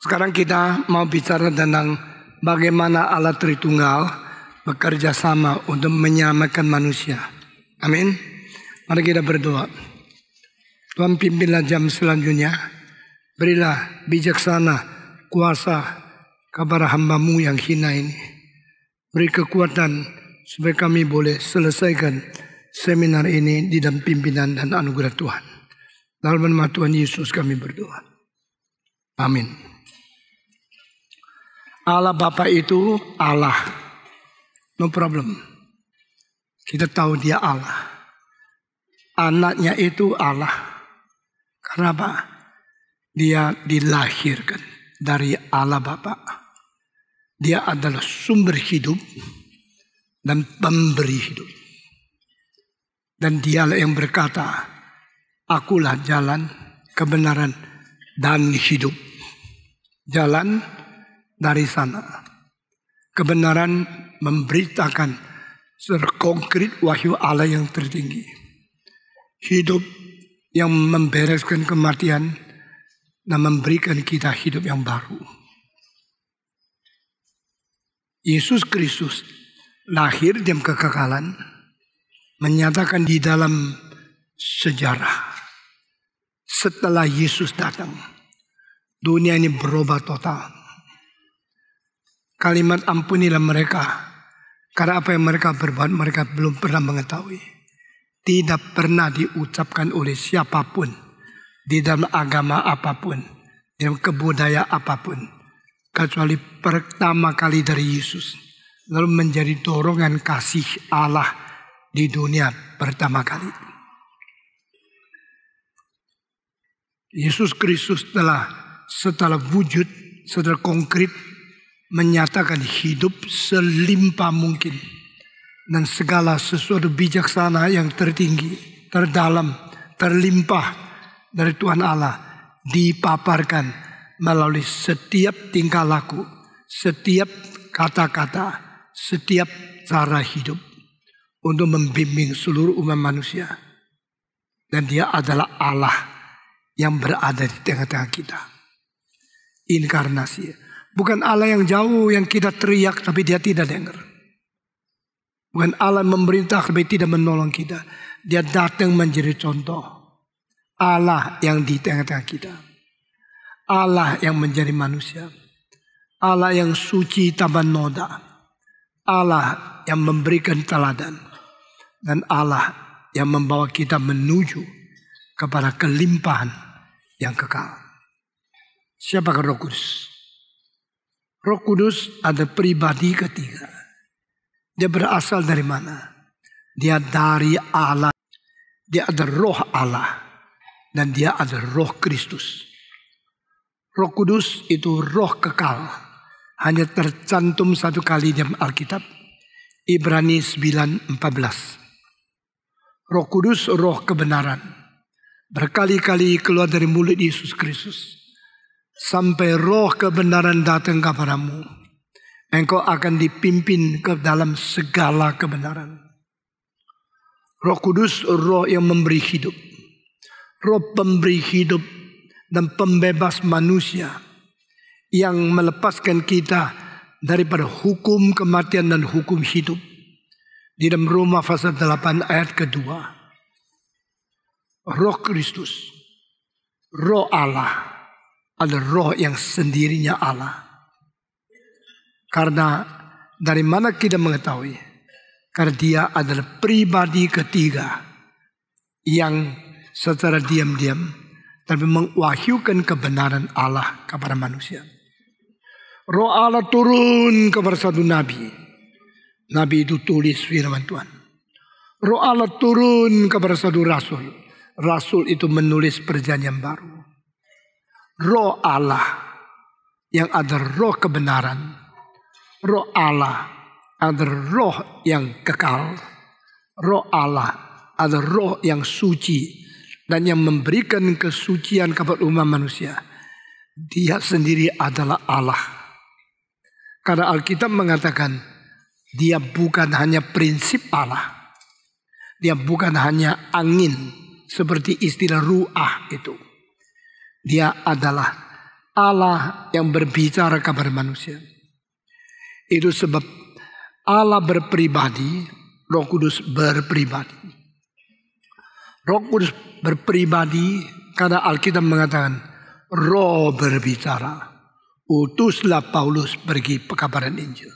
Sekarang kita mau bicara tentang bagaimana Allah Tritunggal bekerja sama untuk menyelamatkan manusia. Amin. Mari kita berdoa. Tuhan, pimpinlah jam selanjutnya. Berilah bijaksana kuasa kepada hamba-Mu yang hina ini. Beri kekuatan supaya kami boleh selesaikan seminar ini di dalam pimpinan dan anugerah Tuhan. Dalam nama Tuhan Yesus kami berdoa. Amin. Allah Bapa itu Allah. No problem. Kita tahu dia Allah. Anaknya itu Allah. Karena apa? Dia dilahirkan dari Allah Bapa. Dia adalah sumber hidup dan pemberi hidup. Dan dialah yang berkata, akulah jalan, kebenaran, dan hidup. Jalan dari sana. Kebenaran memberitakan secara konkret wahyu Allah yang tertinggi. Hidup yang membereskan kematian dan memberikan kita hidup yang baru. Yesus Kristus lahir dalam kekekalan, menyatakan di dalam sejarah. Setelah Yesus datang, dunia ini berubah total. Kalimat ampunilah mereka, karena apa yang mereka berbuat mereka belum pernah mengetahui. Tidak pernah diucapkan oleh siapapun, di dalam agama apapun, di dalam kebudayaan apapun, kecuali pertama kali dari Yesus, lalu menjadi dorongan kasih Allah di dunia pertama kali. Yesus Kristus setelah wujud, setelah konkret, menyatakan hidup selimpah mungkin. Dan segala sesuatu bijaksana yang tertinggi, terdalam, terlimpah dari Tuhan Allah dipaparkan melalui setiap tingkah laku, setiap kata-kata, setiap cara hidup untuk membimbing seluruh umat manusia. Dan dia adalah Allah yang berada di tengah-tengah kita. Inkarnasi. Bukan Allah yang jauh yang kita teriak tapi dia tidak dengar. Bukan Allah memerintah tapi tidak menolong kita. Dia datang menjadi contoh. Allah yang di tengah-tengah kita. Allah yang menjadi manusia. Allah yang suci tanpa noda. Allah yang memberikan teladan. Dan Allah yang membawa kita menuju kepada kelimpahan yang kekal. Siapakah Roh Kudus? Roh Kudus ada pribadi ketiga. Dia berasal dari mana? Dia dari Allah. Dia ada roh Allah. Dan dia ada roh Kristus. Roh Kudus itu roh kekal. Hanya tercantum satu kali dalam Alkitab. Ibrani 9:14. Roh Kudus roh kebenaran. Berkali-kali keluar dari mulut Yesus Kristus. Sampai roh kebenaran datang kepadamu, engkau akan dipimpin ke dalam segala kebenaran. Roh Kudus roh yang memberi hidup. Roh pemberi hidup dan pembebas manusia. Yang melepaskan kita daripada hukum kematian dan hukum hidup. Di dalam Roma pasal 8 ayat kedua. Roh Kristus, roh Allah. Ada roh yang sendirinya Allah. Karena dari mana kita mengetahui? Karena dia adalah pribadi ketiga yang secara diam-diam tapi mengwahyukan kebenaran Allah kepada manusia. Roh Allah turun kepada satu nabi. Nabi itu tulis firman Tuhan. Roh Allah turun kepada satu rasul. Rasul itu menulis perjanjian baru. Roh Allah yang ada roh kebenaran. Roh Allah ada roh yang kekal. Roh Allah ada roh yang suci. Dan yang memberikan kesucian kepada umat manusia. Dia sendiri adalah Allah. Karena Alkitab mengatakan dia bukan hanya prinsip Allah. Dia bukan hanya angin seperti istilah ruah itu. Dia adalah Allah yang berbicara kepada manusia. Itu sebab Allah berpribadi, Roh Kudus berpribadi. Roh Kudus berpribadi karena Alkitab mengatakan Roh berbicara. Utuslah Paulus pergi pekabaran Injil.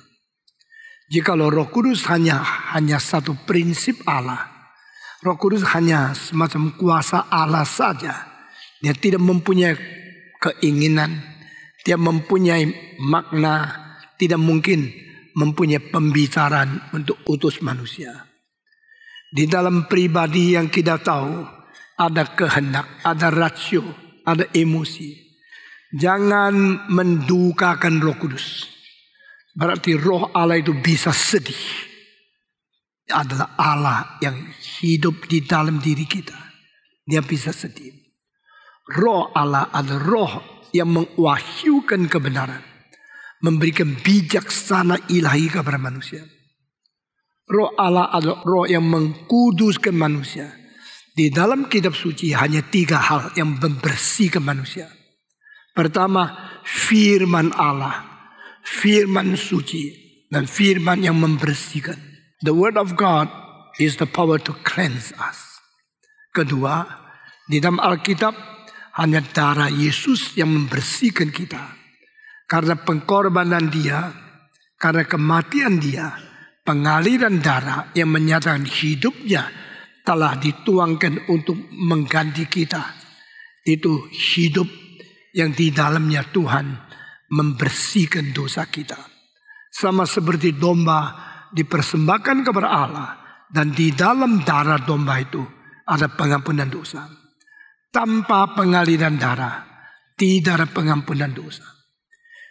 Jikalau Roh Kudus hanya satu prinsip Allah, Roh Kudus hanya semacam kuasa Allah saja. Dia tidak mempunyai keinginan, dia mempunyai makna, tidak mungkin mempunyai pembicaraan untuk utus manusia. Di dalam pribadi yang kita tahu, ada kehendak, ada rasio, ada emosi. Jangan mendukakan Roh Kudus. Berarti Roh Allah itu bisa sedih. Adalah Allah yang hidup di dalam diri kita. Dia bisa sedih. Roh Allah adalah roh yang mengwahyukan kebenaran. Memberikan bijaksana ilahi kepada manusia. Roh Allah adalah roh yang mengkuduskan manusia. Di dalam kitab suci hanya 3 hal yang membersihkan manusia. Pertama, firman Allah, firman suci, dan firman yang membersihkan. The word of God is the power to cleanse us. Kedua, di dalam Alkitab hanya darah Yesus yang membersihkan kita. Karena pengorbanan dia, karena kematian dia, pengaliran darah yang menyatakan hidupnya telah dituangkan untuk mengganti kita. Itu hidup yang di dalamnya Tuhan membersihkan dosa kita. Sama seperti domba dipersembahkan kepada Allah. Dan di dalam darah domba itu ada pengampunan dosa. Tanpa pengaliran darah tidak ada pengampunan dosa.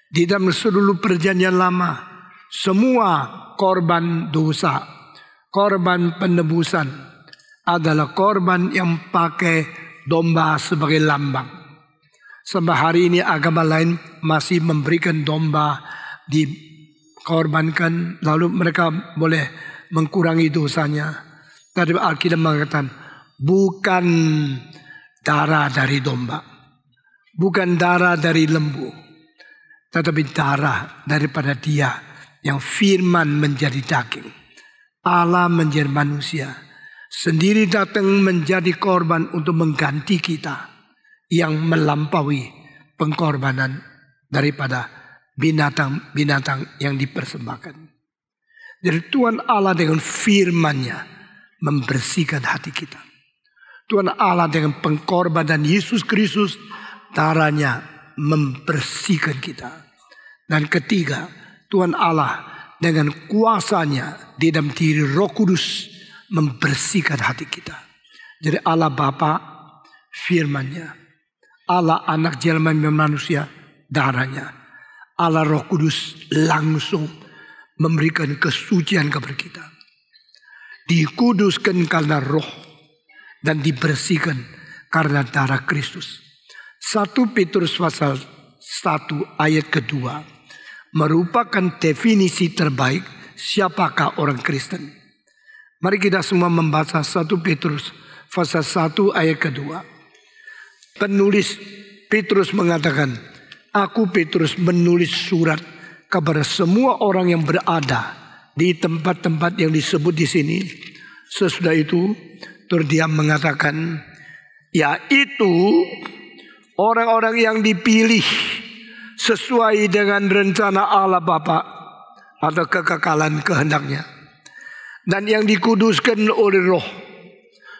Di dalam seluruh perjanjian lama, semua korban dosa, korban penebusan adalah korban yang pakai domba sebagai lambang. Sampai hari ini agama lain masih memberikan domba dikorbankan, lalu mereka boleh mengurangi dosanya. Tapi Alkitab mengatakan bukan darah dari domba, bukan darah dari lembu, tetapi darah daripada dia yang firman menjadi daging. Allah menjadi manusia, sendiri datang menjadi korban untuk mengganti kita yang melampaui pengorbanan daripada binatang-binatang yang dipersembahkan. Jadi Tuhan Allah dengan firman-Nya membersihkan hati kita. Tuhan Allah dengan pengorbanan Yesus Kristus, darahnya membersihkan kita. Dan ketiga, Tuhan Allah dengan kuasanya di dalam diri Roh Kudus membersihkan hati kita. Jadi Allah Bapa, firman-Nya. Allah anak jelmaan manusia, darahnya. Allah Roh Kudus langsung memberikan kesucian kepada kita. Dikuduskan karena roh dan dibersihkan karena darah Kristus. 1 Petrus pasal 1 ayat kedua merupakan definisi terbaik siapakah orang Kristen. Mari kita semua membaca 1 Petrus pasal 1 ayat kedua. Penulis Petrus mengatakan, aku Petrus menulis surat kepada semua orang yang berada di tempat-tempat yang disebut di sini. Sesudah itu, terus dia mengatakan, yaitu orang-orang yang dipilih sesuai dengan rencana Allah Bapa atau kekekalan kehendaknya, dan yang dikuduskan oleh Roh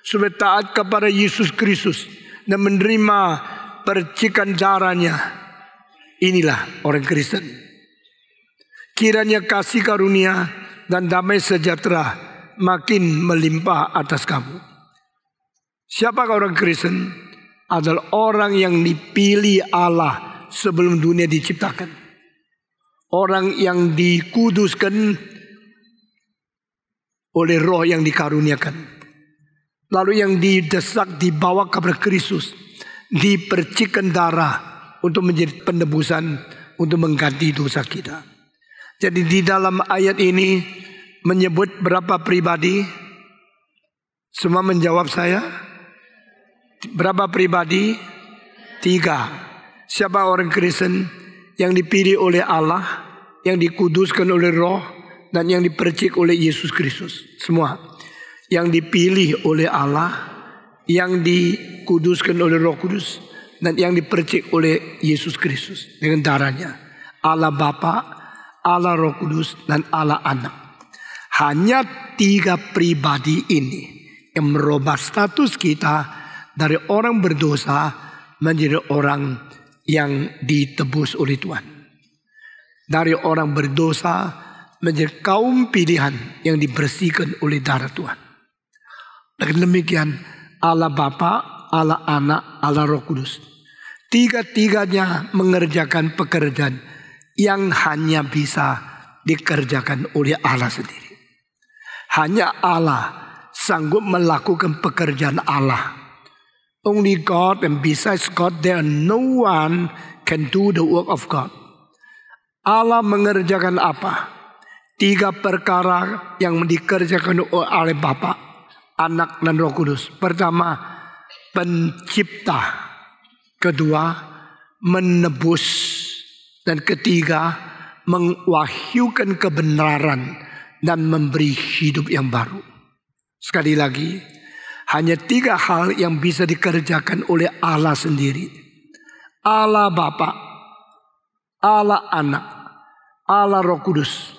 supaya taat kepada Yesus Kristus dan menerima percikan darahnya. Inilah orang Kristen. Kiranya kasih karunia dan damai sejahtera makin melimpah atas kamu. Siapakah orang Kristen? Adalah orang yang dipilih Allah sebelum dunia diciptakan. Orang yang dikuduskan oleh Roh yang dikaruniakan. Lalu yang didesak dibawa kepada Kristus, dipercikan darah untuk menjadi penebusan, untuk mengganti dosa kita. Jadi di dalam ayat ini menyebut berapa pribadi? Semua menjawab saya. Berapa pribadi? 3. Siapa orang Kristen yang dipilih oleh Allah, yang dikuduskan oleh Roh, dan yang dipercik oleh Yesus Kristus? Semua yang dipilih oleh Allah, yang dikuduskan oleh Roh Kudus, dan yang dipercik oleh Yesus Kristus dengan darahnya. Allah Bapa, Allah Roh Kudus, dan Allah Anak. Hanya 3 pribadi ini yang merubah status kita dari orang berdosa menjadi orang yang ditebus oleh Tuhan. Dari orang berdosa menjadi kaum pilihan yang dibersihkan oleh darah Tuhan. Dengan demikian Allah Bapa, Allah Anak, Allah Roh Kudus, 3-tiganya mengerjakan pekerjaan yang hanya bisa dikerjakan oleh Allah sendiri. Hanya Allah sanggup melakukan pekerjaan Allah. Only God, and besides God there no one can do the work of God. Allah mengerjakan apa? 3 perkara yang dikerjakan oleh Bapa, Anak, dan Roh Kudus. Pertama, pencipta. Kedua, menebus. Dan ketiga, mewahyukan kebenaran dan memberi hidup yang baru. Sekali lagi, hanya 3 hal yang bisa dikerjakan oleh Allah sendiri. Allah Bapa, Allah Anak, Allah Roh Kudus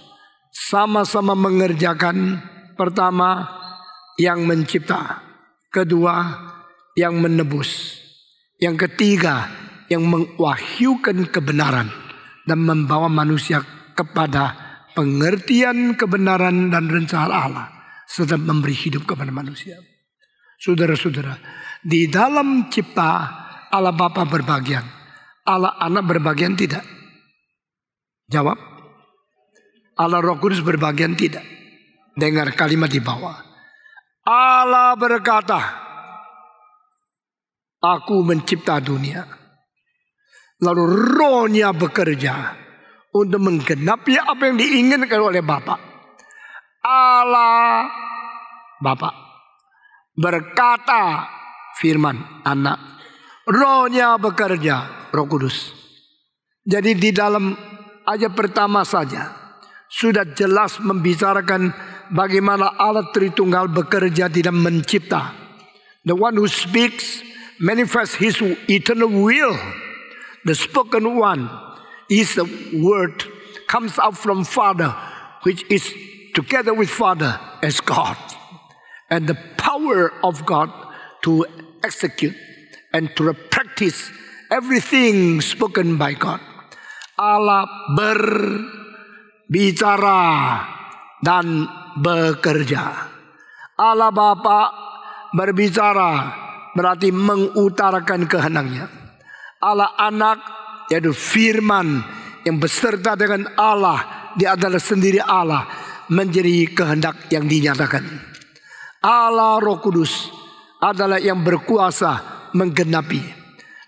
sama-sama mengerjakan. Pertama, yang mencipta. Kedua, yang menebus. Yang ketiga, yang mewahyukan kebenaran dan membawa manusia kepada pengertian kebenaran dan rencana Allah, serta memberi hidup kepada manusia. Saudara-saudara, di dalam cipta Allah Bapa berbagian, Allah Anak berbagian tidak? Jawab. Allah Roh Kudus berbagian tidak? Dengar kalimat di bawah. Allah berkata, aku mencipta dunia. Lalu Rohnya bekerja untuk menggenapi apa yang diinginkan oleh Bapa. Allah Bapa berkata, firman Anak, Rohnya bekerja, Roh Kudus. Jadi di dalam ayat pertama saja sudah jelas membicarakan bagaimana Allah Tritunggal bekerja di dalam mencipta. The one who speaks manifests his eternal will. The spoken one is the word comes out from Father, which is together with Father as God. And the power of God to execute and to practice everything spoken by God. Allah berbicara dan bekerja. Allah Bapa berbicara berarti mengutarakan kehendaknya. Allah Anak yaitu firman yang beserta dengan Allah, dia adalah sendiri Allah, menjadi kehendak yang dinyatakan. Allah Roh Kudus adalah yang berkuasa menggenapi.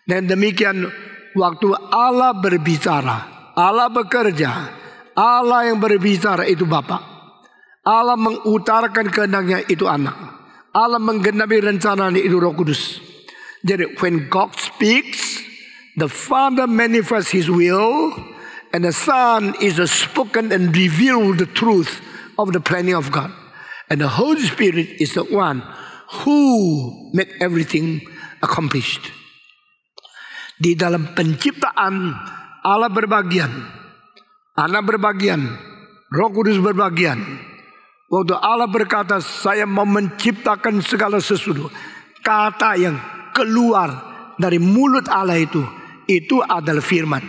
Dan demikian waktu Allah berbicara, Allah bekerja, Allah yang berbicara itu Bapa. Allah mengutarakan kehendaknya itu Anak. Allah menggenapi rencananya itu Roh Kudus. Jadi when God speaks, the Father manifests His will, and the Son is the spoken and revealed the truth of the planning of God. And the Holy Spirit is the one who make everything accomplished. Di dalam penciptaan Allah berbagian, Anak berbagian, Roh Kudus berbagian. Waktu Allah berkata, saya mau menciptakan segala sesuatu, kata yang keluar dari mulut Allah itu adalah firman.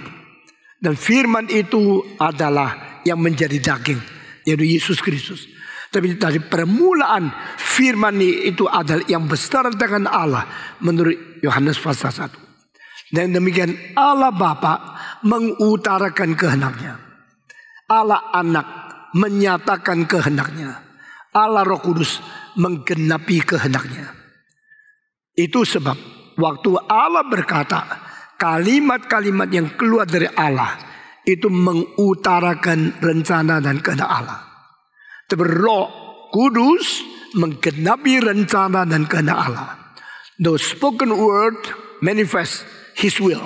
Dan firman itu adalah yang menjadi daging, yaitu Yesus Kristus. Tapi dari permulaan firman itu adalah yang besar dengan Allah menurut Yohanes pasal 1. Dan demikian Allah Bapa mengutarakan kehendaknya. Allah Anak menyatakan kehendaknya. Allah Roh Kudus menggenapi kehendaknya. Itu sebab waktu Allah berkata, kalimat-kalimat yang keluar dari Allah itu mengutarakan rencana dan kehendak Allah. Tapi Roh Kudus menggenapi rencana dan kehendak Allah. The spoken word manifests His will,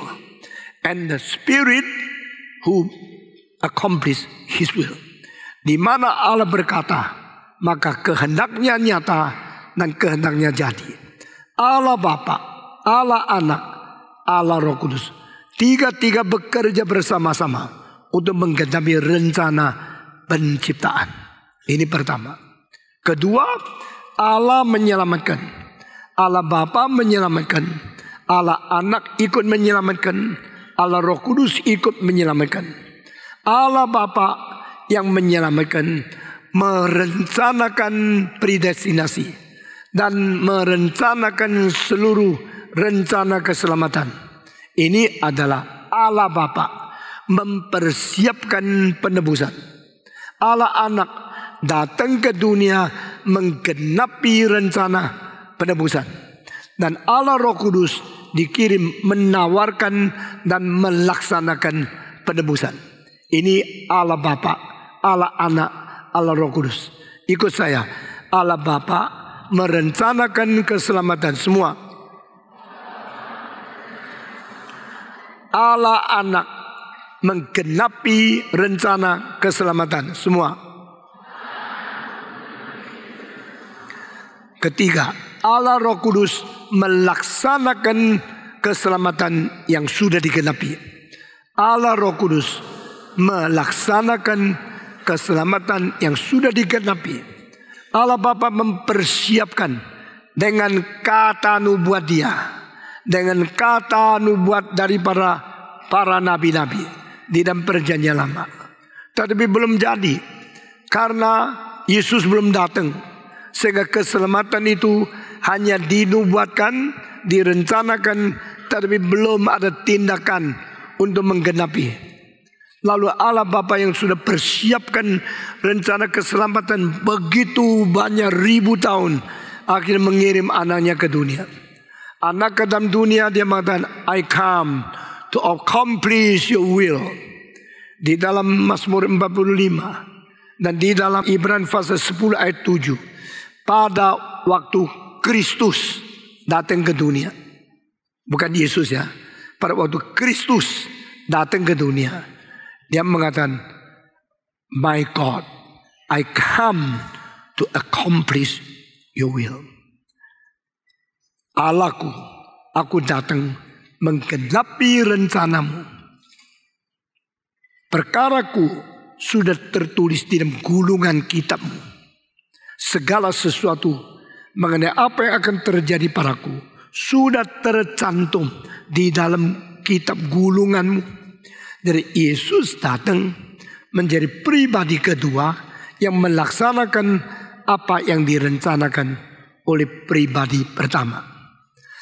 and the Spirit who accomplish His will. Di mana Allah berkata, maka kehendaknya nyata dan kehendaknya jadi. Allah Bapa, Allah Anak, Allah Roh Kudus, tiga-tiga bekerja bersama-sama untuk menggenapi rencana penciptaan. Ini pertama. Kedua, Allah menyelamatkan. Allah Bapa menyelamatkan. Allah Anak ikut menyelamatkan. Allah Roh Kudus ikut menyelamatkan. Allah Bapa yang menyelamatkan, merencanakan predestinasi dan merencanakan seluruh rencana keselamatan. Ini adalah Allah Bapa mempersiapkan penebusan. Allah Anak datang ke dunia menggenapi rencana penebusan. Dan Allah Roh Kudus dikirim menawarkan dan melaksanakan penebusan. Ini Allah Bapa, Allah Anak, Allah Roh Kudus. Ikut saya. Allah Bapa merencanakan keselamatan semua. Allah Anak menggenapi rencana keselamatan semua. Ketiga, Allah Roh Kudus melaksanakan keselamatan yang sudah digenapi. Allah Roh Kudus melaksanakan keselamatan yang sudah digenapi. Allah Bapa mempersiapkan dengan kata nubuat Dia, dengan kata nubuat dari para nabi-nabi di dalam perjanjian lama. Tetapi belum jadi karena Yesus belum datang, sehingga keselamatan itu hanya dinubuatkan, direncanakan, tetapi belum ada tindakan untuk menggenapi. Lalu Allah Bapa yang sudah persiapkan rencana keselamatan begitu banyak ribu tahun, akhirnya mengirim anaknya ke dunia. Anak ke dalam dunia, Dia mengatakan, I come to accomplish your will. Di dalam Mazmur 45 dan di dalam Ibrani pasal 10 ayat 7. Pada waktu Kristus datang ke dunia, bukan Yesus ya, pada waktu Kristus datang ke dunia, Dia mengatakan, my God, I come to accomplish your will. Allahku, aku datang menggenapi rencanamu. Perkaraku sudah tertulis di dalam gulungan kitabmu. Segala sesuatu mengenai apa yang akan terjadi padaku sudah tercantum di dalam kitab gulunganmu. Dari Yesus datang menjadi pribadi kedua yang melaksanakan apa yang direncanakan oleh pribadi pertama.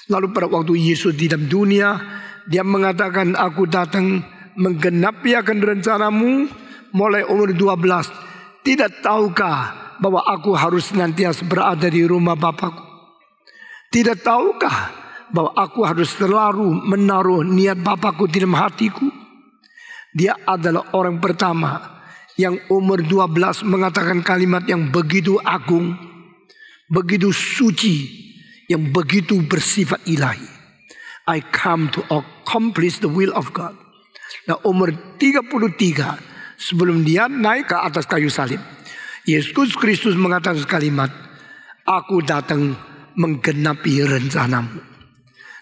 Lalu pada waktu Yesus di dalam dunia, Dia mengatakan, aku datang menggenapi akan rencanamu mulai umur 12. Tidak tahukah bahwa aku harus senantiasa berada di rumah Bapakku? Tidak tahukah bahwa aku harus selalu menaruh niat Bapakku di dalam hatiku? Dia adalah orang pertama yang umur 12 mengatakan kalimat yang begitu agung, begitu suci, yang begitu bersifat ilahi. I come to accomplish the will of God. Nah, umur 33 sebelum Dia naik ke atas kayu salib, Yesus Kristus mengatakan kalimat, aku datang menggenapi rencanamu.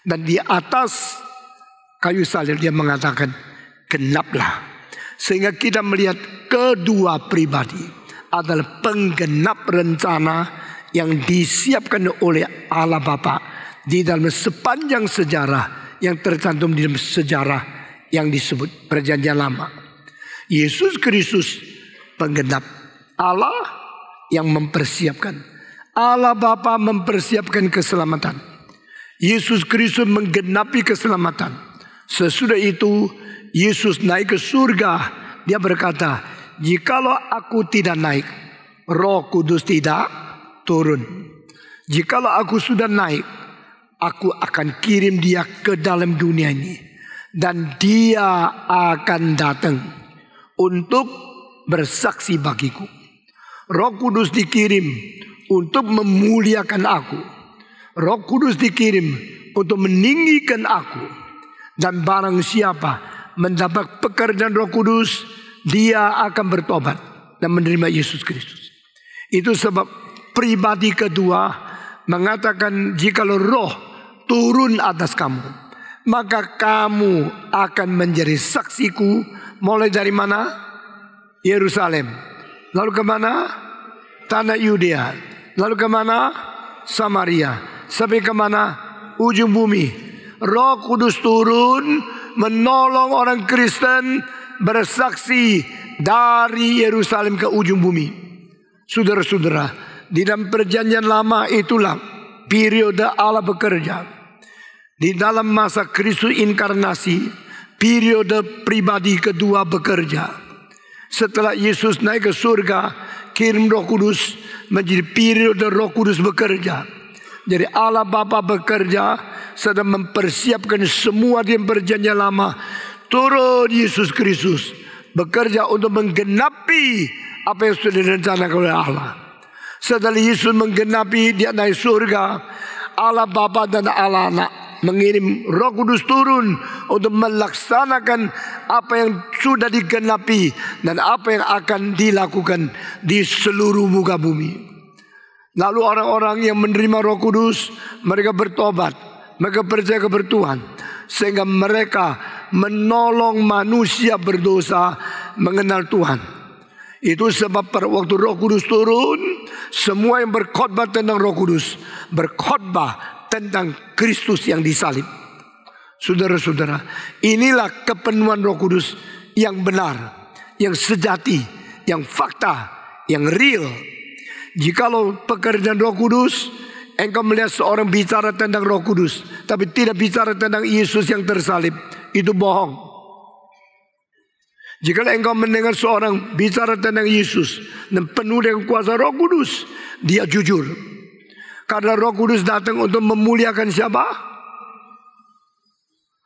Dan di atas kayu salib Dia mengatakan, genaplah. Sehingga kita melihat kedua pribadi adalah penggenap rencana yang disiapkan oleh Allah Bapa di dalam sepanjang sejarah yang tercantum di dalam sejarah yang disebut Perjanjian Lama. Yesus Kristus penggenap, Allah yang mempersiapkan. Allah Bapa mempersiapkan keselamatan. Yesus Kristus menggenapi keselamatan. Sesudah itu Yesus naik ke surga. Dia berkata, jikalau aku tidak naik, Roh Kudus tidak turun. Jikalau aku sudah naik, aku akan kirim Dia ke dalam dunia ini. Dan Dia akan datang untuk bersaksi bagiku. Roh Kudus dikirim untuk memuliakan aku. Roh Kudus dikirim untuk meninggikan aku. Dan barang siapa mendapat pekerjaan Roh Kudus, dia akan bertobat dan menerima Yesus Kristus. Itu sebab pribadi kedua mengatakan, jikalau Roh turun atas kamu, maka kamu akan menjadi saksiku. Mulai dari mana? Yerusalem. Lalu ke mana? Tanah Yudea. Lalu ke mana? Samaria. Sampai ke mana? Ujung bumi. Roh Kudus turun menolong orang Kristen bersaksi dari Yerusalem ke ujung bumi. Saudara-saudara, di dalam perjanjian lama itulah periode Allah bekerja. Di dalam masa Kristus inkarnasi, periode pribadi kedua bekerja. Setelah Yesus naik ke surga, kirim Roh Kudus, menjadi periode Roh Kudus bekerja. Jadi Allah Bapa bekerja, sedang mempersiapkan semua di perjanjian lama. Turun Yesus Kristus bekerja untuk menggenapi apa yang sudah direncanakan oleh Allah. Setelah Yesus menggenapi, dia naik surga, Allah Bapa dan Allah Anak mengirim Roh Kudus turun untuk melaksanakan apa yang sudah digenapi dan apa yang akan dilakukan di seluruh muka bumi. Lalu orang-orang yang menerima Roh Kudus, mereka bertobat, mereka percaya kepada Tuhan, sehingga mereka menolong manusia berdosa mengenal Tuhan. Itu sebab pada waktu Roh Kudus turun, semua yang berkhotbah tentang Roh Kudus berkhotbah tentang Kristus yang disalib. Saudara-saudara, inilah kepenuhan Roh Kudus yang benar, yang sejati, yang fakta, yang real. Jikalau pekerjaan Roh Kudus, engkau melihat seorang bicara tentang Roh Kudus, tapi tidak bicara tentang Yesus yang tersalib, itu bohong. Jika engkau mendengar seorang bicara tentang Yesus dan penuh dengan kuasa Roh Kudus, dia jujur. Karena Roh Kudus datang untuk memuliakan siapa?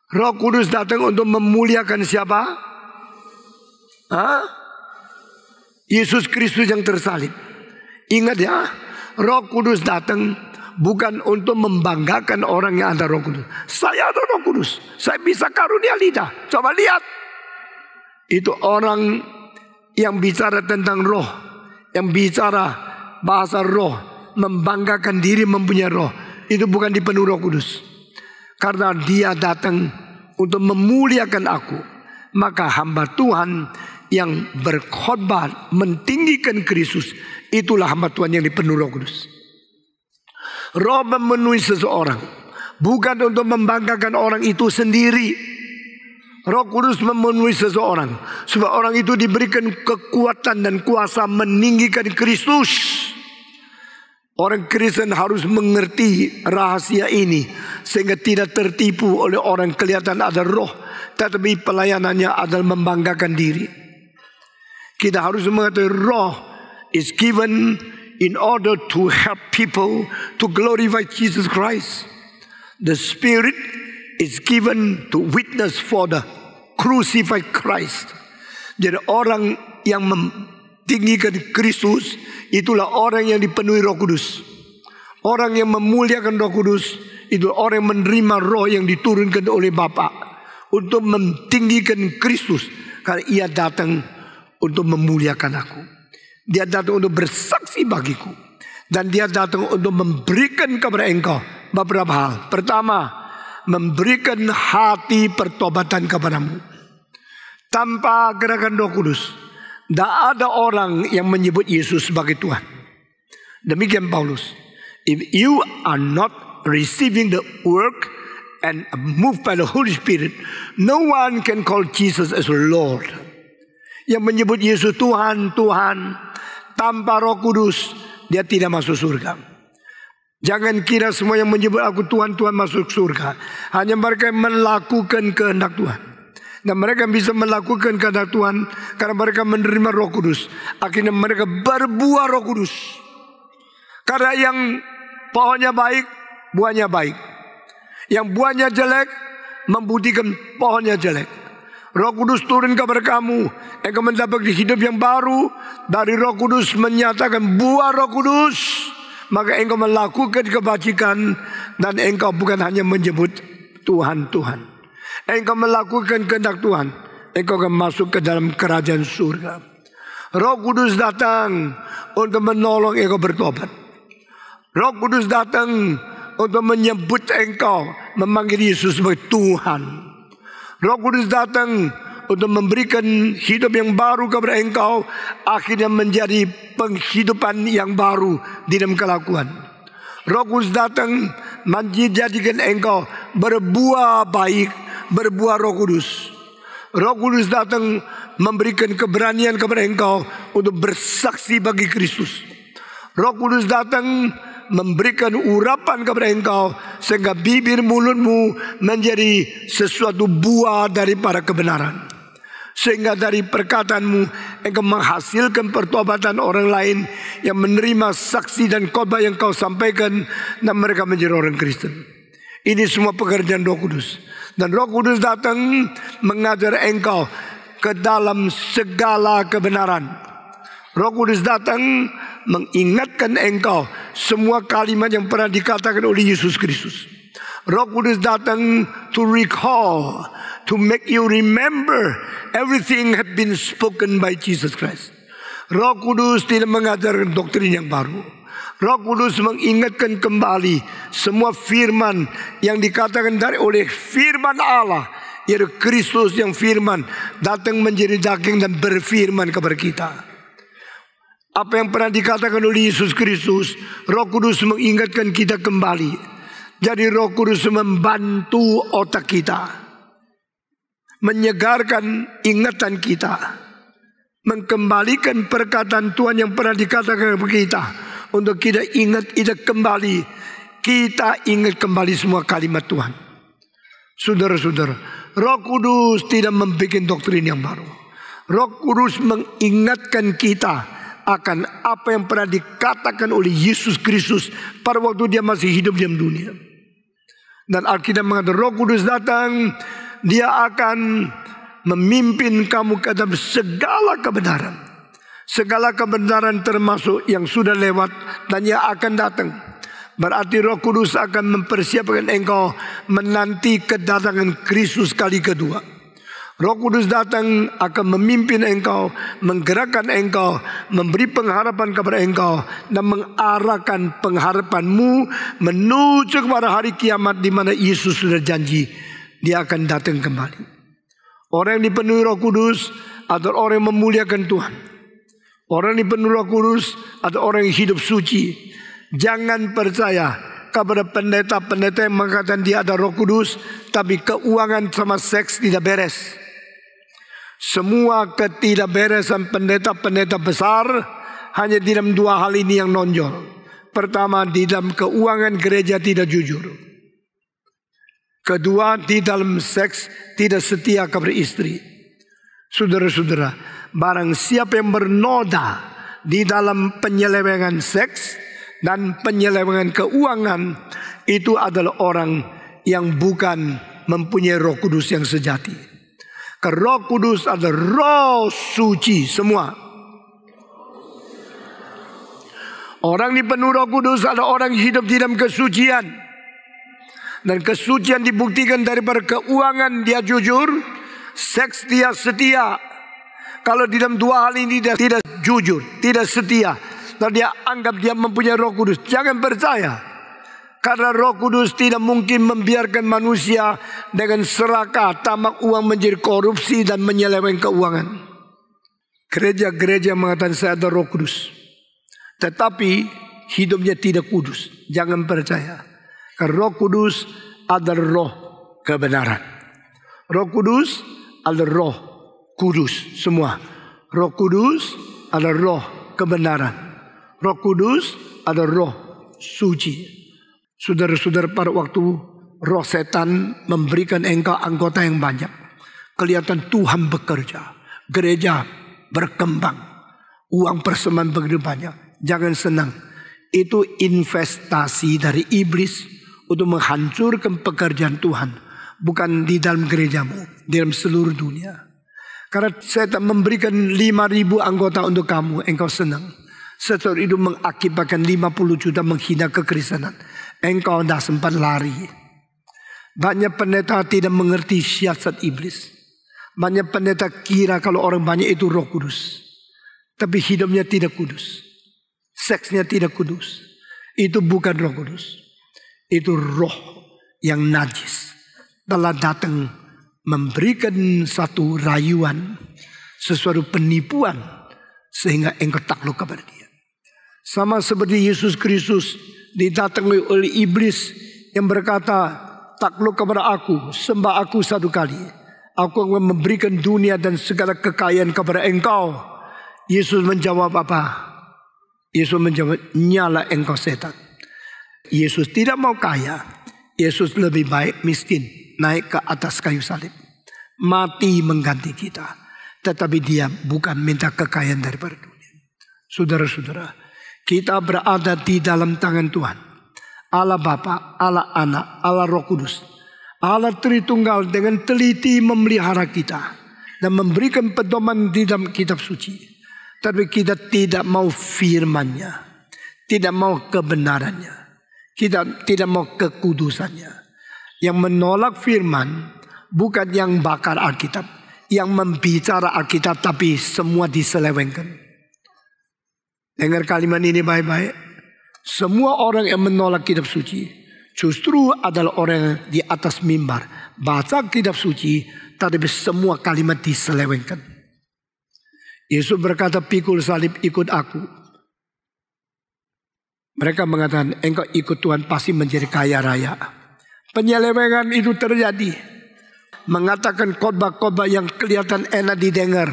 Roh Kudus datang untuk memuliakan siapa? Yesus Kristus yang tersalib. Ingat ya, Roh Kudus datang bukan untuk membanggakan orang yang ada Roh Kudus. Saya ada Roh Kudus, saya bisa karunia lidah. Coba lihat. Itu orang yang bicara tentang roh, yang bicara bahasa roh, membanggakan diri mempunyai roh. Itu bukan dipenuhi Roh Kudus. Karena dia datang untuk memuliakan aku. Maka hamba Tuhan yang berkhotbah mentinggikan Kristus, itulah hamba Tuhan yang dipenuhi Roh Kudus. Roh memenuhi seseorang bukan untuk membanggakan orang itu sendiri. Roh Kudus memenuhi seseorang supaya orang itu diberikan kekuatan dan kuasa meninggikan Kristus. Orang Kristen harus mengerti rahasia ini sehingga tidak tertipu oleh orang kelihatan ada roh, tetapi pelayanannya adalah membanggakan diri. Kita harus mengetahui roh is given in order to help people to glorify Jesus Christ. The Spirit is given to witness for the crucified Christ. Jadi orang yang mentinggikan Kristus itulah orang yang dipenuhi Roh Kudus. Orang yang memuliakan Roh Kudus itu orang yang menerima roh yang diturunkan oleh Bapa untuk mentinggikan Kristus. Karena ia datang untuk memuliakan aku. Dia datang untuk bersaksi bagiku. Dan dia datang untuk memberikan kepada engkau beberapa hal. Pertama, memberikan hati pertobatan kepadamu. Tanpa gerakan Roh Kudus, tidak ada orang yang menyebut Yesus sebagai Tuhan. Demikian Paulus. If you are not receiving the work and moved by the Holy Spirit, no one can call Jesus as Lord. Yang menyebut Yesus Tuhan, Tuhan, tanpa Roh Kudus, dia tidak masuk surga. Jangan kira semua yang menyebut aku Tuhan, Tuhan masuk surga. Hanya mereka yang melakukan kehendak Tuhan. Dan mereka bisa melakukan kehendak Tuhan karena mereka menerima Roh Kudus. Akhirnya mereka berbuah Roh Kudus. Karena yang pohonnya baik, buahnya baik. Yang buahnya jelek, membuktikan pohonnya jelek. Roh Kudus turun kepada kamu, engkau mendapat hidup yang baru. Dari Roh Kudus menyatakan buah Roh Kudus, maka engkau melakukan kebajikan. Dan engkau bukan hanya menyebut Tuhan, Tuhan. engkau melakukan kehendak Tuhan, engkau akan masuk ke dalam kerajaan surga. Roh Kudus datang untuk menolong engkau bertobat. Roh Kudus datang untuk menyebut engkau, memanggil Yesus sebagai Tuhan. Roh Kudus datang untuk memberikan hidup yang baru kepada engkau, akhirnya menjadi penghidupan yang baru di dalam kelakuan. Roh Kudus datang menjadikan engkau berbuah baik, berbuah Roh Kudus. Roh Kudus datang memberikan keberanian kepada engkau untuk bersaksi bagi Kristus. Roh Kudus datang memberikan urapan kepada engkau sehingga bibir mulutmu menjadi sesuatu buah daripada kebenaran. Sehingga dari perkataanmu engkau menghasilkan pertobatan orang lain yang menerima saksi dan khotbah yang kau sampaikan, dan mereka menjadi orang Kristen. Ini semua pekerjaan Roh Kudus. Dan Roh Kudus datang mengajar engkau ke dalam segala kebenaran. Roh Kudus datang mengingatkan engkau semua kalimat yang pernah dikatakan oleh Yesus Kristus. Roh Kudus datang to recall, to make you remember everything had been spoken by Jesus Christ. Roh Kudus tidak mengajarkan doktrin yang baru. Roh Kudus mengingatkan kembali semua firman yang dikatakan oleh firman Allah, yaitu Kristus yang firman datang menjadi daging dan berfirman kepada kita. Apa yang pernah dikatakan oleh Yesus Kristus, Roh Kudus mengingatkan kita kembali. Jadi Roh Kudus membantu otak kita, menyegarkan ingatan kita, mengembalikan perkataan Tuhan yang pernah dikatakan kepada kita, untuk kita ingat kembali. Kita ingat kembali semua kalimat Tuhan. Saudara-saudara, Roh Kudus tidak membuat doktrin yang baru. Roh Kudus mengingatkan kita akan apa yang pernah dikatakan oleh Yesus Kristus pada waktu dia masih hidup di dunia. Dan Alkitab mengatakan Roh Kudus datang, dia akan memimpin kamu ke dalam segala kebenaran. Segala kebenaran termasuk yang sudah lewat dan yang akan datang. Berarti Roh Kudus akan mempersiapkan engkau menanti kedatangan Kristus kali kedua. Roh Kudus datang akan memimpin engkau, menggerakkan engkau, memberi pengharapan kepada engkau, dan mengarahkan pengharapanmu menuju kepada hari kiamat di mana Yesus sudah janji dia akan datang kembali. Orang yang dipenuhi Roh Kudus adalah orang yang memuliakan Tuhan. Orang yang dipenuhi Roh Kudus adalah orang yang hidup suci. Jangan percaya kepada pendeta-pendeta yang mengatakan dia ada Roh Kudus, tapi keuangan sama seks tidak beres. Semua ketidakberesan pendeta-pendeta besar hanya di dalam dua hal ini yang nonjol. Pertama, di dalam keuangan gereja tidak jujur. Kedua, di dalam seks tidak setia kepada istri. Saudara-saudara, barang siapa yang bernoda di dalam penyelewengan seks dan penyelewengan keuangan, itu adalah orang yang bukan mempunyai Roh Kudus yang sejati. Roh Kudus adalah roh suci semua. Orang dipenuhi Roh Kudus adalah orang hidup di dalam kesucian. Dan kesucian dibuktikan daripada keuangan dia jujur, seks dia setia. Kalau di dalam dua hal ini dia tidak jujur, tidak setia, dan dia anggap dia mempunyai Roh Kudus, jangan percaya. Karena Roh Kudus tidak mungkin membiarkan manusia dengan serakah, tamak uang menjadi korupsi dan menyeleweng keuangan. Gereja-gereja mengatakan saya ada Roh Kudus, tetapi hidupnya tidak kudus. Jangan percaya. Karena Roh Kudus adalah roh kebenaran. Roh Kudus adalah roh kudus semua. Roh Kudus adalah roh kebenaran. Roh Kudus adalah roh suci. Saudara-saudara, pada waktu roh setan memberikan engkau anggota yang banyak, kelihatan Tuhan bekerja, gereja berkembang, uang persembahan begitu banyak. Jangan senang. Itu investasi dari iblis untuk menghancurkan pekerjaan Tuhan. Bukan di dalam gerejamu, di dalam seluruh dunia. Karena setan memberikan 5.000 anggota untuk kamu, engkau senang. Setelah itu mengakibatkan 50 juta menghina kekristenan. Engkau tidak sempat lari. Banyak pendeta tidak mengerti siasat iblis. Banyak pendeta kira kalau orang banyak itu Roh Kudus. Tapi hidupnya tidak kudus. Seksnya tidak kudus. Itu bukan Roh Kudus. Itu roh yang najis. Telah datang memberikan satu rayuan, sesuatu penipuan, sehingga engkau takluk kepada dia. Sama seperti Yesus Kristus didatangi oleh iblis yang berkata, takluk kepada aku, sembah aku satu kali. Aku akan memberikan dunia dan segala kekayaan kepada engkau. Yesus menjawab apa? Yesus menjawab, nyala engkau setan. Yesus tidak mau kaya. Yesus lebih baik miskin, naik ke atas kayu salib, mati mengganti kita. Tetapi dia bukan minta kekayaan daripada dunia. Saudara-saudara, kita berada di dalam tangan Tuhan. Allah Bapa, Allah Anak, Allah Roh Kudus. Allah Tritunggal dengan teliti memelihara kita dan memberikan pedoman di dalam kitab suci. Tapi kita tidak mau firman-Nya, tidak mau kebenarannya, kita tidak mau kekudusannya. Yang menolak firman bukan yang bakar Alkitab, yang membicara Alkitab tapi semua diselewengkan. Dengar kalimat ini baik-baik. Semua orang yang menolak kitab suci justru adalah orang di atas mimbar baca kitab suci, tapi semua kalimat diselewengkan. Yesus berkata, pikul salib ikut aku. Mereka mengatakan, engkau ikut Tuhan pasti menjadi kaya raya. Penyelewengan itu terjadi. Mengatakan khotbah-khotbah yang kelihatan enak didengar.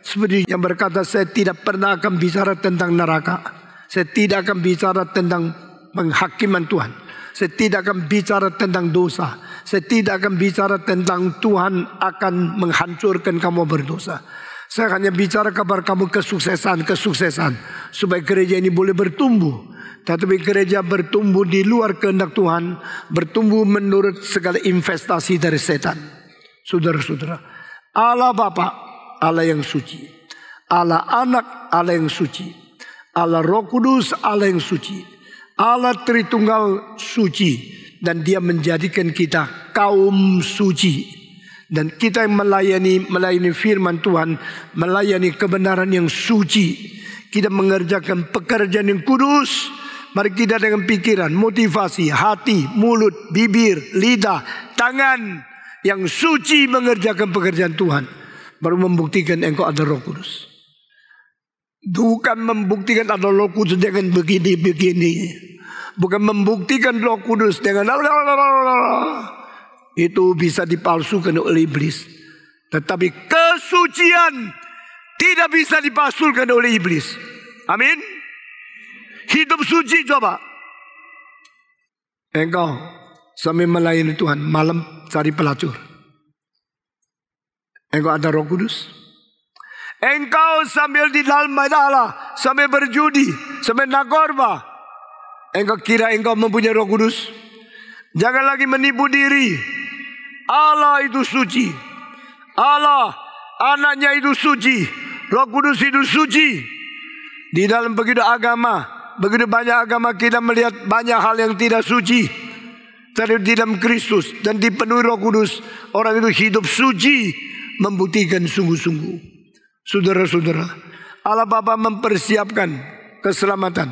Seperti yang berkata, saya tidak pernah akan bicara tentang neraka. Saya tidak akan bicara tentang penghakiman Tuhan. Saya tidak akan bicara tentang dosa. Saya tidak akan bicara tentang Tuhan akan menghancurkan kamu berdosa. Saya hanya bicara kabar kamu kesuksesan. Supaya gereja ini boleh bertumbuh. Tetapi gereja bertumbuh di luar kehendak Tuhan. Bertumbuh menurut segala investasi dari setan. Saudara-saudara, Allah Bapa, Allah yang suci. Allah Anak, Allah yang suci. Allah Roh Kudus, Allah yang suci. Allah Tritunggal suci. Dan dia menjadikan kita kaum suci. Dan kita yang melayani firman Tuhan, melayani kebenaran yang suci. Kita mengerjakan pekerjaan yang kudus. Mari kita dengan pikiran, motivasi, hati, mulut, bibir, lidah, tangan yang suci mengerjakan pekerjaan Tuhan. Baru membuktikan engkau ada Roh Kudus. Bukan membuktikan ada Roh Kudus dengan begini-begini. Bukan membuktikan Roh Kudus dengan itu bisa dipalsukan oleh iblis. Tetapi kesucian tidak bisa dipalsukan oleh iblis. Amin. Hidup suci coba. Engkau sambil melayani Tuhan, malam cari pelacur. Engkau ada Roh Kudus. Engkau sambil di dalam Allah, sambil berjudi, sambil nakorba. Engkau kira engkau mempunyai Roh Kudus. Jangan lagi menipu diri. Allah itu suci. Allah, anaknya itu suci. Roh Kudus itu suci. Di dalam begitu banyak agama kita melihat banyak hal yang tidak suci. Tapi di dalam Kristus dan dipenuhi Roh Kudus, orang itu hidup suci, membuktikan sungguh-sungguh. Saudara-saudara, Allah Bapa mempersiapkan keselamatan.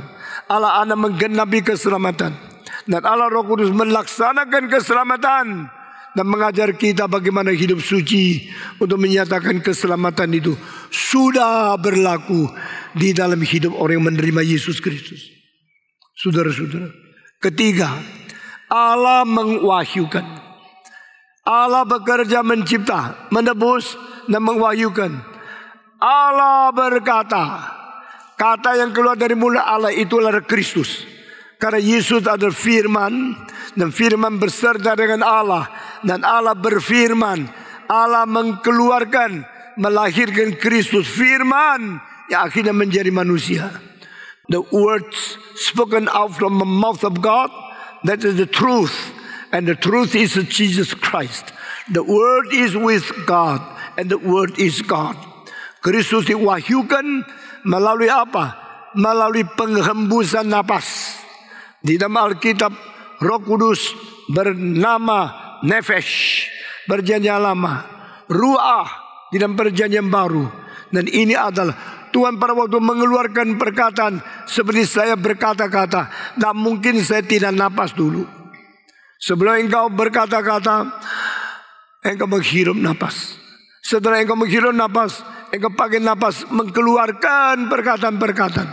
Allah Anak menggenapi keselamatan. Dan Allah Roh Kudus melaksanakan keselamatan. Dan mengajar kita bagaimana hidup suci. Untuk menyatakan keselamatan itu sudah berlaku di dalam hidup orang yang menerima Yesus Kristus. Saudara-saudara, ketiga, Allah mengwahyukan. Allah bekerja mencipta, menebus dan mengwahyukan. Allah berkata. Kata yang keluar dari mulut Allah itulah Kristus. Karena Yesus adalah firman. Dan firman berserta dengan Allah. Dan Allah berfirman. Allah mengeluarkan, melahirkan Kristus. Firman yang akhirnya menjadi manusia. The words spoken out from the mouth of God, that is the truth. And the truth is Jesus Christ. The word is with God. And the word is God. Kristus diwahyukan melalui apa? Melalui penghembusan napas. Di dalam Alkitab, Roh Kudus bernama nefesh, perjanjian lama, ruah di dalam perjanjian baru. Dan ini adalah Tuhan pada waktu mengeluarkan perkataan seperti saya berkata-kata, tak mungkin saya tidak napas dulu. Sebelum engkau berkata-kata, engkau menghirup napas. Setelah engkau menghirup napas, engkau pakai napas mengeluarkan perkataan-perkataan.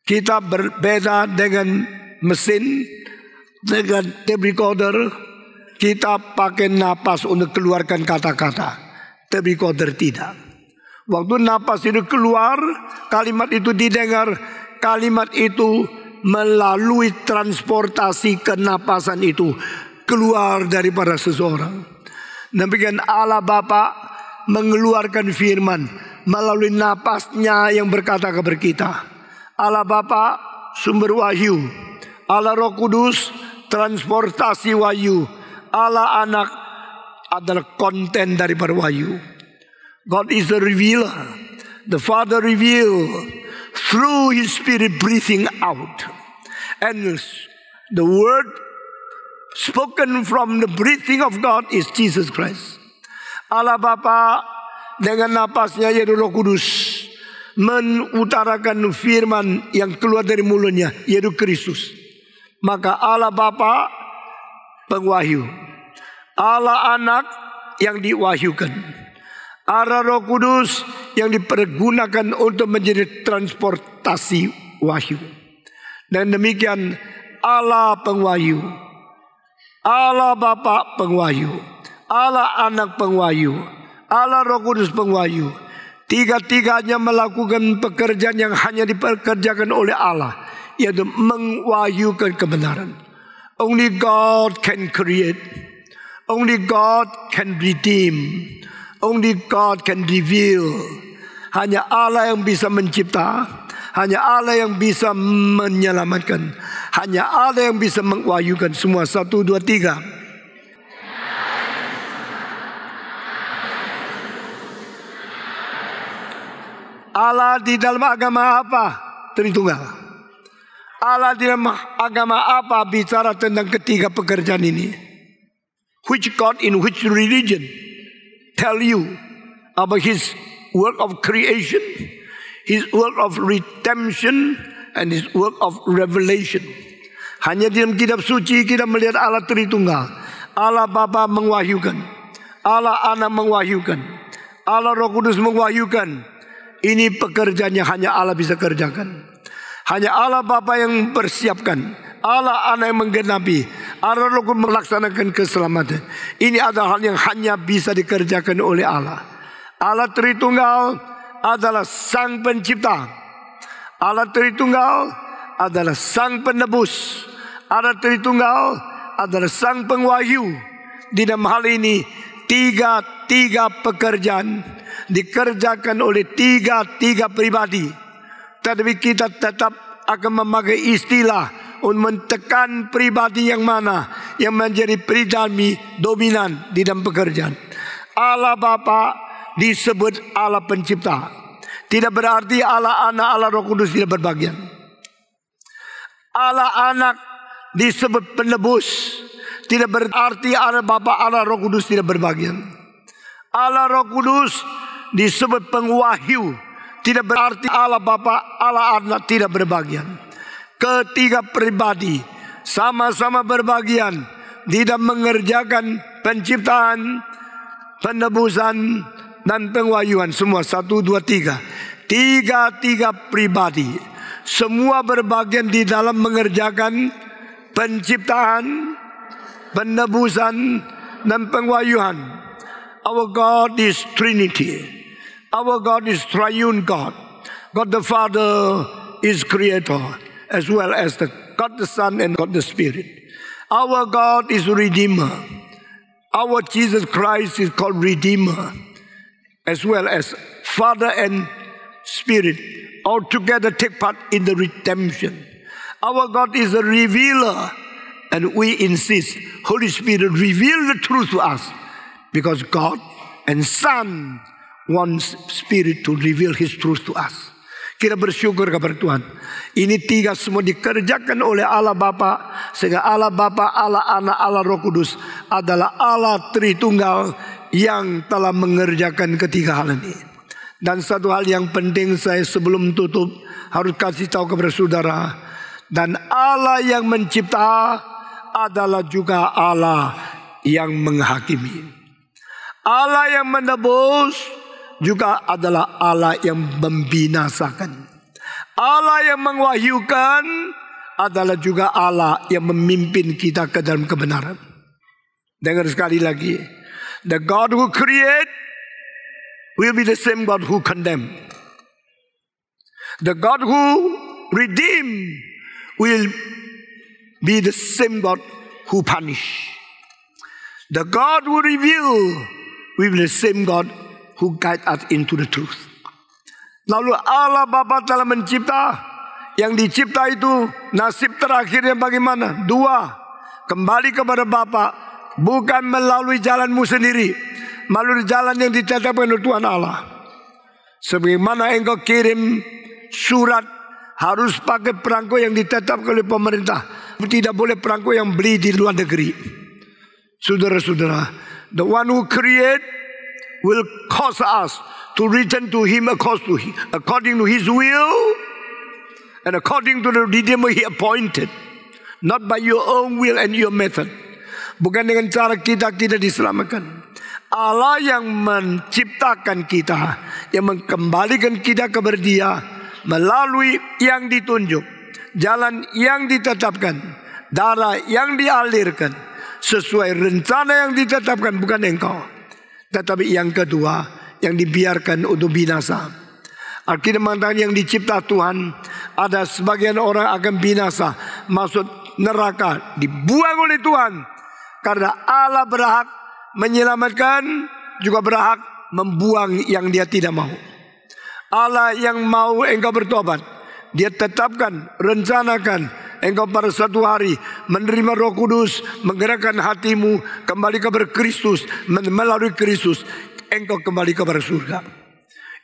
Kita berbeda dengan mesin, dengan tape recorder. Kita pakai napas untuk keluarkan kata-kata. Tape recorder tidak. Waktu napas itu keluar, kalimat itu didengar, kalimat itu melalui transportasi kenapasan itu keluar daripada seseorang. Demikian Allah Bapa mengeluarkan firman melalui napasnya yang berkata kepada kita. Allah Bapa sumber wahyu, Allah Roh Kudus transportasi wahyu, Allah Anak adalah konten daripada wahyu. God is a revealer. The Father revealed through His Spirit breathing out. And the word spoken from the breathing of God is Jesus Christ. Allah Bapa dengan napasnya yaitu Roh Kudus mengutarakan firman yang keluar dari mulutnya yaitu Kristus. Maka Allah Bapa pengwahyu, Allah Anak yang diwahyukan, Allah Roh Kudus yang dipergunakan untuk menjadi transportasi wahyu. Dan demikian Allah pengwahyu, Allah Bapa pengwahyu, Allah Anak pengwahyu, Allah Roh Kudus pengwahyu. Tiga-tiganya melakukan pekerjaan yang hanya dipekerjakan oleh Allah, yaitu mengwahyukan kebenaran. Only God can create. Only God can redeem. Only God can reveal. Hanya Allah yang bisa mencipta. Hanya Allah yang bisa menyelamatkan. Hanya Allah yang bisa mengwahyukan semua. 1, 2, 3. Allah di dalam agama apa? Tritunggal. Allah di dalam agama apa bicara tentang ketiga pekerjaan ini? Which God in which religion tell you about His work of creation, His work of redemption, and His work of revelation. Hanya di dalam kitab suci kita melihat Allah Tritunggal. Allah Bapa mengwahyukan, Allah Anak mengwahyukan, Allah Roh Kudus mengwahyukan. Ini pekerjaan yang hanya Allah bisa kerjakan. Hanya Allah Bapa yang persiapkan, Allah Anak yang menggenapi, Allah Roh Kudus melaksanakan keselamatan. Ini adalah hal yang hanya bisa dikerjakan oleh Allah. Allah Tritunggal adalah Sang Pencipta. Allah Tritunggal adalah Sang Penebus. Allah Tritunggal adalah Sang Pengwahyu. Di dalam hal ini tiga pekerjaan dikerjakan oleh tiga pribadi. Tetapi kita tetap akan memakai istilah untuk mentekan pribadi yang mana yang menjadi pribadi dominan di dalam pekerjaan. Allah Bapa disebut Allah Pencipta. Tidak berarti Allah Anak, Allah Roh Kudus tidak berbagian. Allah Anak disebut Penebus. Tidak berarti Allah Bapa, Allah Roh Kudus tidak berbagian. Allah Roh Kudus disebut Pengwahyu. Tidak berarti Allah Bapa, Allah Anak tidak berbagian. Ketiga pribadi sama-sama berbagian tidak mengerjakan penciptaan, penebusan, dan pengwahyuan. Semua 1, 2, 3. Tiga pribadi semua berbagian di dalam mengerjakan penciptaan, penebusan, dan pengwahyuan. Our God is Trinity. Our God is Triune God. God the Father is Creator, as well as God the Son and God the Spirit. Our God is Redeemer. Our Jesus Christ is called Redeemer, as well as Father and Spirit. All together take part in the redemption. Our God is a revealer, and we insist, Holy Spirit, reveal the truth to us, because God and Son wants Spirit to reveal His truth to us. Kita bersyukur kepada Tuhan. Ini 3 semua dikerjakan oleh Allah Bapa, sehingga Allah Bapa, Allah Anak, Allah Roh Kudus adalah Allah Tritunggal yang telah mengerjakan ketiga hal ini. Dan satu hal yang penting saya sebelum tutup harus kasih tahu kepada saudara. Dan Allah yang mencipta adalah juga Allah yang menghakimi. Allah yang menebus juga adalah Allah yang membinasakan. Allah yang mengwahyukan adalah juga Allah yang memimpin kita ke dalam kebenaran. Dengar sekali lagi. The God who create will be the same God who condemn. The God who redeem will be the same God who punish. The God who reveal will be the same God who guide us into the truth. Lalu Allah Bapa telah mencipta. Yang dicipta itu nasib terakhirnya bagaimana? 2. Kembali kepada Bapa, bukan melalui jalanmu sendiri, melalui jalan yang ditetapkan oleh Tuhan Allah. Sebagaimana engkau kirim surat harus pakai perangko yang ditetapkan oleh pemerintah. Tidak boleh perangko yang beli di luar negeri. Saudara-saudara, the one who create will cause us to return to Him according to His will and according to the redeemer He appointed, not by your own will and your method. Bukan dengan cara kita diselamatkan. Allah yang menciptakan kita, yang mengembalikan kita kepada Dia melalui yang ditunjuk, jalan yang ditetapkan, darah yang dialirkan sesuai rencana yang ditetapkan, bukan engkau. Tetapi yang kedua, yang dibiarkan untuk binasa. Alkitab mengatakan yang dicipta Tuhan, ada sebagian orang akan binasa, masuk neraka, dibuang oleh Tuhan. Karena Allah berhak menyelamatkan, juga berhak membuang yang Dia tidak mau. Allah yang mau engkau bertobat, Dia tetapkan, rencanakan engkau pada satu hari menerima Roh Kudus, menggerakkan hatimu kembali kepada Kristus. Melalui Kristus engkau kembali kepada surga.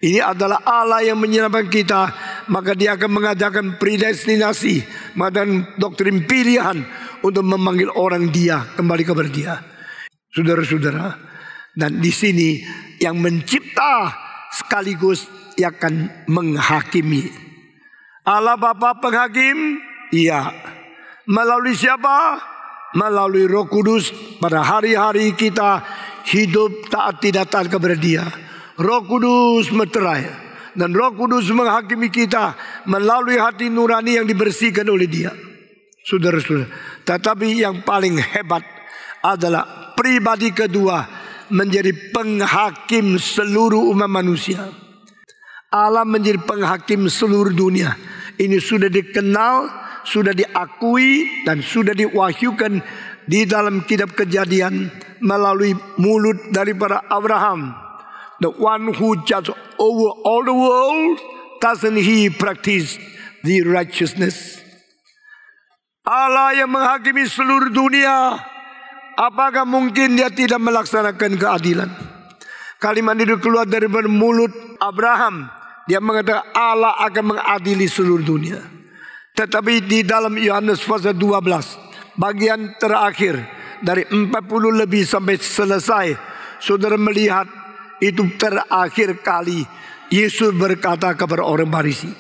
Ini adalah Allah yang menyelamatkan kita. Maka Dia akan mengajarkan predestinasi, mengadakan doktrin pilihan untuk memanggil orang Dia kembali kepada Dia. Saudara-saudara, dan di sini yang mencipta sekaligus yang akan menghakimi. Allah Bapa penghakim, iya. Melalui siapa? Melalui Roh Kudus. Pada hari-hari kita hidup taat tidak taat kepada Dia, Roh Kudus meterai, dan Roh Kudus menghakimi kita melalui hati nurani yang dibersihkan oleh Dia. Saudara-saudara, tetapi yang paling hebat adalah pribadi kedua menjadi penghakim seluruh umat manusia. Allah menjadi penghakim seluruh dunia. Ini sudah dikenal, sudah diakui, dan sudah diwahyukan di dalam kitab Kejadian melalui mulut daripada Abraham. The one who judges over all the world, doesn't he practice the righteousness? Allah yang menghakimi seluruh dunia, apakah mungkin Dia tidak melaksanakan keadilan? Kalimat itu keluar dari mulut Abraham. Dia mengatakan Allah akan mengadili seluruh dunia. Tetapi di dalam Yohanes pasal 12, bagian terakhir dari 40 lebih sampai selesai, saudara melihat itu terakhir kali Yesus berkata kepada orang Farisi.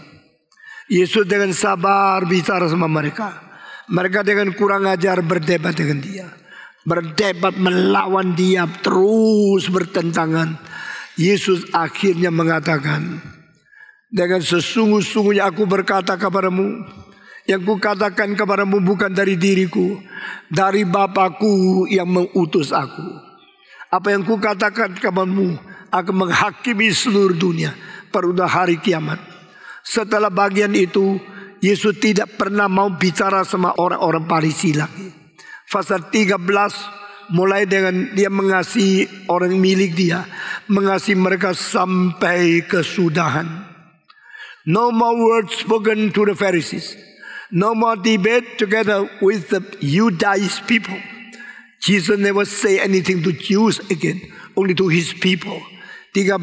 Yesus dengan sabar bicara sama mereka. Mereka dengan kurang ajar berdebat dengan Dia, berdebat melawan Dia, terus bertentangan. Yesus akhirnya mengatakan, dengan sesungguh-sungguhnya aku berkata kepadamu, yang kukatakan kepadamu bukan dari diriku, dari Bapa-Ku yang mengutus aku. Apa yang kukatakan kepadamu akan menghakimi seluruh dunia pada hari kiamat. Setelah bagian itu, Yesus tidak pernah mau bicara sama orang-orang Farisi lagi. Pasal 13 mulai dengan Dia mengasihi orang milik Dia, mengasihi mereka sampai kesudahan. No more words spoken to the Pharisees. No more debate together with the Judaized people. Jesus never say anything to Jews again, only to His people. 13,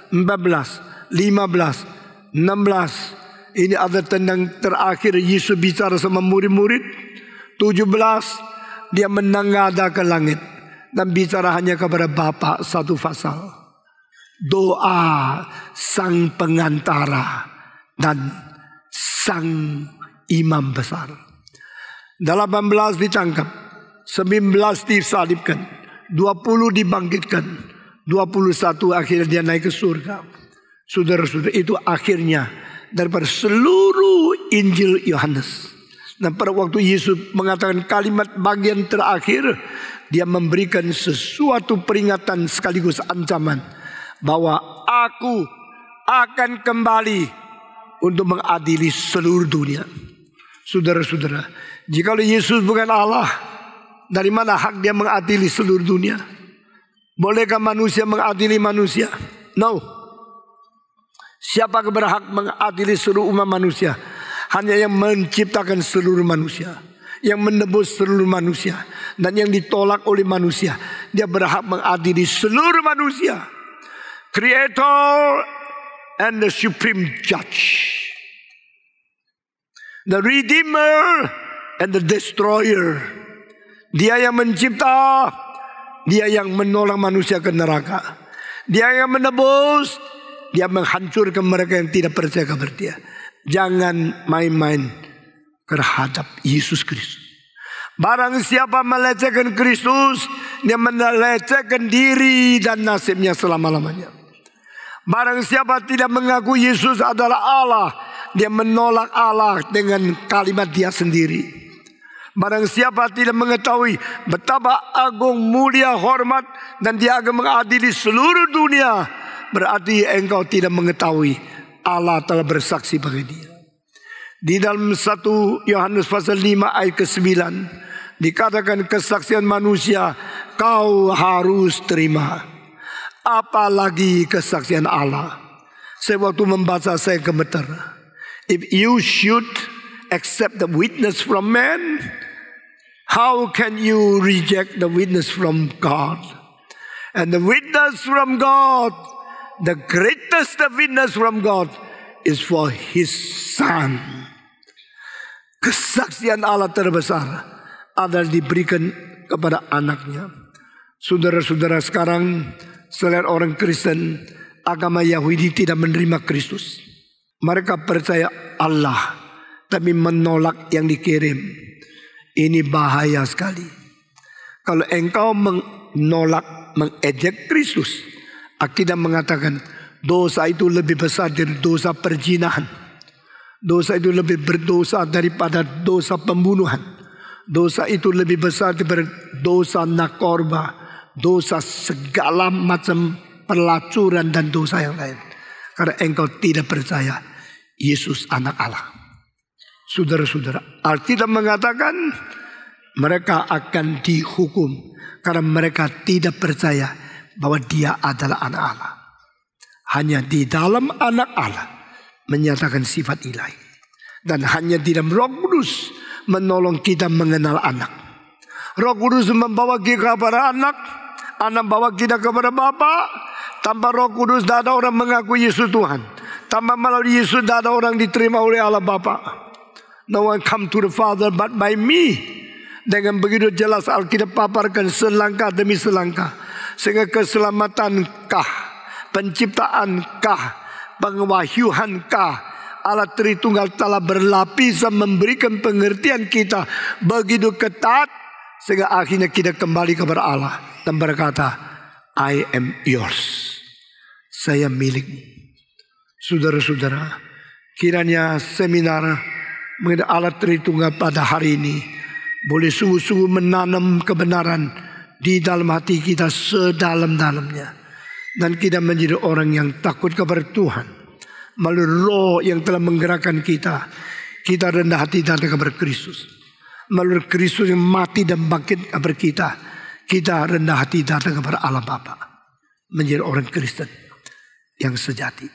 14, 15, 16, ini ada tentang terakhir Yesus bicara sama murid-murid. 17, dia menengadah ke langit dan bicara hanya kepada Bapa, satu pasal. Doa sang pengantara dan sang imam besar. 18 ditangkap, 19 disalibkan, 20 dibangkitkan, 21 akhirnya dia naik ke surga. Saudara-saudara, itu akhirnya daripada seluruh Injil Yohanes. Dan pada waktu Yesus mengatakan kalimat bagian terakhir, dia memberikan sesuatu peringatan sekaligus ancaman bahwa aku akan kembali untuk mengadili seluruh dunia. Saudara-saudara, jika Yesus bukan Allah, dari mana hak dia mengadili seluruh dunia? Bolehkah manusia mengadili manusia? No. Siapa yang berhak mengadili seluruh umat manusia? Hanya yang menciptakan seluruh manusia, yang menebus seluruh manusia, dan yang ditolak oleh manusia. Dia berhak mengadili seluruh manusia. Creator and the supreme judge, the redeemer and the destroyer. Dia yang mencipta, dia yang menolak manusia ke neraka, dia yang menebus, dia menghancurkan mereka yang tidak percaya kepada dia. Jangan main-main terhadap Yesus Kristus. Barang siapa melecehkan Kristus, dia melecehkan diri dan nasibnya selama-lamanya. Barang siapa tidak mengaku Yesus adalah Allah, dia menolak Allah dengan kalimat dia sendiri. Barang siapa tidak mengetahui betapa agung, mulia, hormat, dan dia akan mengadili seluruh dunia, berarti engkau tidak mengetahui Allah telah bersaksi bagi dia. Di dalam 1 Yohanes pasal 5 ayat ke-9 dikatakan kesaksian manusia kau harus terima, apalagi kesaksian Allah. Saya waktu membaca saya gemetar. If you should accept the witness from man, how can you reject the witness from God? And the witness from God, the greatest witness from God is for His Son. Kesaksian Allah terbesar adalah diberikan kepada anaknya. Saudara-saudara, sekarang selain orang Kristen, agama Yahudi tidak menerima Kristus. Mereka percaya Allah, tapi menolak yang dikirim. Ini bahaya sekali. Kalau engkau menolak, mengejek Kristus, akidah mengatakan dosa itu lebih besar dari dosa perzinahan. Dosa itu lebih berdosa daripada dosa pembunuhan. Dosa itu lebih besar daripada dosa narkoba, dosa segala macam pelacuran dan dosa yang lain. Karena engkau tidak percaya Yesus anak Allah. Saudara-saudara, Alkitab mengatakan mereka akan dihukum karena mereka tidak percaya bahwa dia adalah anak Allah. Hanya di dalam anak Allah menyatakan sifat ilahi. Dan hanya di dalam Roh Kudus menolong kita mengenal anak. Roh Kudus membawa kita kepada anak, anak bawa kita kepada Bapa. Tanpa Roh Kudus tidak ada orang mengaku Yesus Tuhan. Tanpa melalui Yesus tidak ada orang diterima oleh Allah Bapa. No one come to the Father but by me. Dengan begitu jelas Alkitab paparkan selangkah demi selangkah. Sehingga keselamatankah, penciptaankah, pengwahyuankah, Allah Tritunggal telah berlapis memberikan pengertian kita begitu ketat sehingga akhirnya kita kembali kepada Allah dan berkata, I am yours. Saya milikmu. Saudara-saudara, kiranya seminar mengenai Allah Tritunggal pada hari ini boleh sungguh-sungguh menanam kebenaran di dalam hati kita sedalam-dalamnya. Dan kita menjadi orang yang takut kepada Tuhan. Melalui Roh yang telah menggerakkan kita, kita rendah hati datang kepada Kristus. Melalui Kristus yang mati dan bangkit kepada kita, kita rendah hati datang kepada Allah Bapa. Menjadi orang Kristen yang sejati.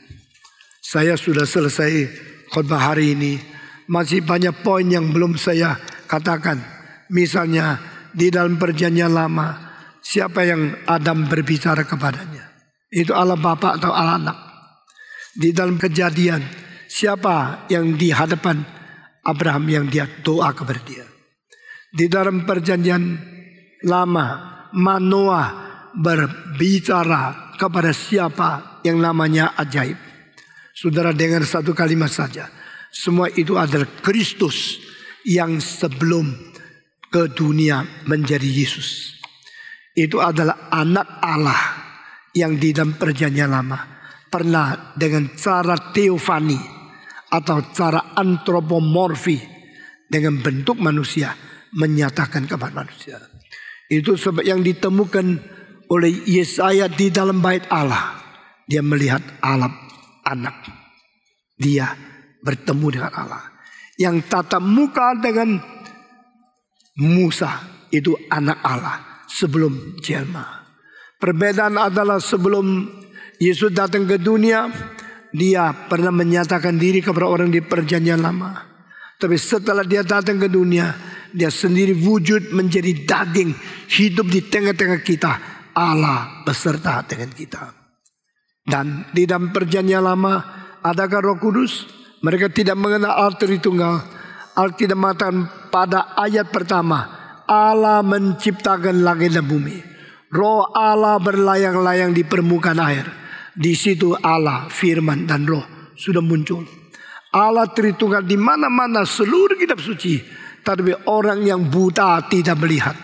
Saya sudah selesai khotbah hari ini. Masih banyak poin yang belum saya katakan. Misalnya di dalam perjanjian lama, siapa yang Adam berbicara kepadanya? Itu Allah Bapa atau Allah Anak? Di dalam Kejadian, Siapa yang di hadapan Abraham yang dia doa kepada dia. Di dalam perjanjian lama, Manoah berbicara kepada siapa yang namanya ajaib. Saudara, dengan satu kalimat saja, semua itu adalah Kristus yang sebelum ke dunia menjadi Yesus. Itu adalah anak Allah yang di dalam perjanjian lama pernah dengan cara teofani atau cara antropomorfi dengan bentuk manusia menyatakan kepada manusia. Itu sebab yang ditemukan oleh Yesaya di dalam bait Allah. Dia melihat Allah anak. Dia bertemu dengan Allah. Yang tatap muka dengan Musa itu anak Allah sebelum jelma. Perbedaan adalah sebelum Yesus datang ke dunia, dia pernah menyatakan diri kepada orang di perjanjian lama. Tapi setelah dia datang ke dunia, dia sendiri wujud menjadi daging, hidup di tengah-tengah kita. Allah beserta dengan kita. Dan di dalam perjanjian lama, adakah Roh Kudus? Mereka tidak mengenal Allah Tritunggal. Alkitab mengatakan pada ayat pertama, Allah menciptakan langit dan bumi. Roh Allah berlayang-layang di permukaan air. Di situ Allah, firman dan roh sudah muncul. Allah Tritunggal di mana-mana seluruh kitab suci. Tapi orang yang buta tidak melihat.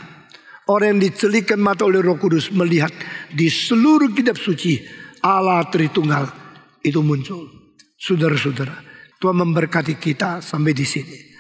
Orang yang dicelikkan mata oleh Roh Kudus melihat di seluruh kitab suci Allah Tritunggal itu muncul. Saudara-saudara, Tuhan memberkati kita sampai di sini.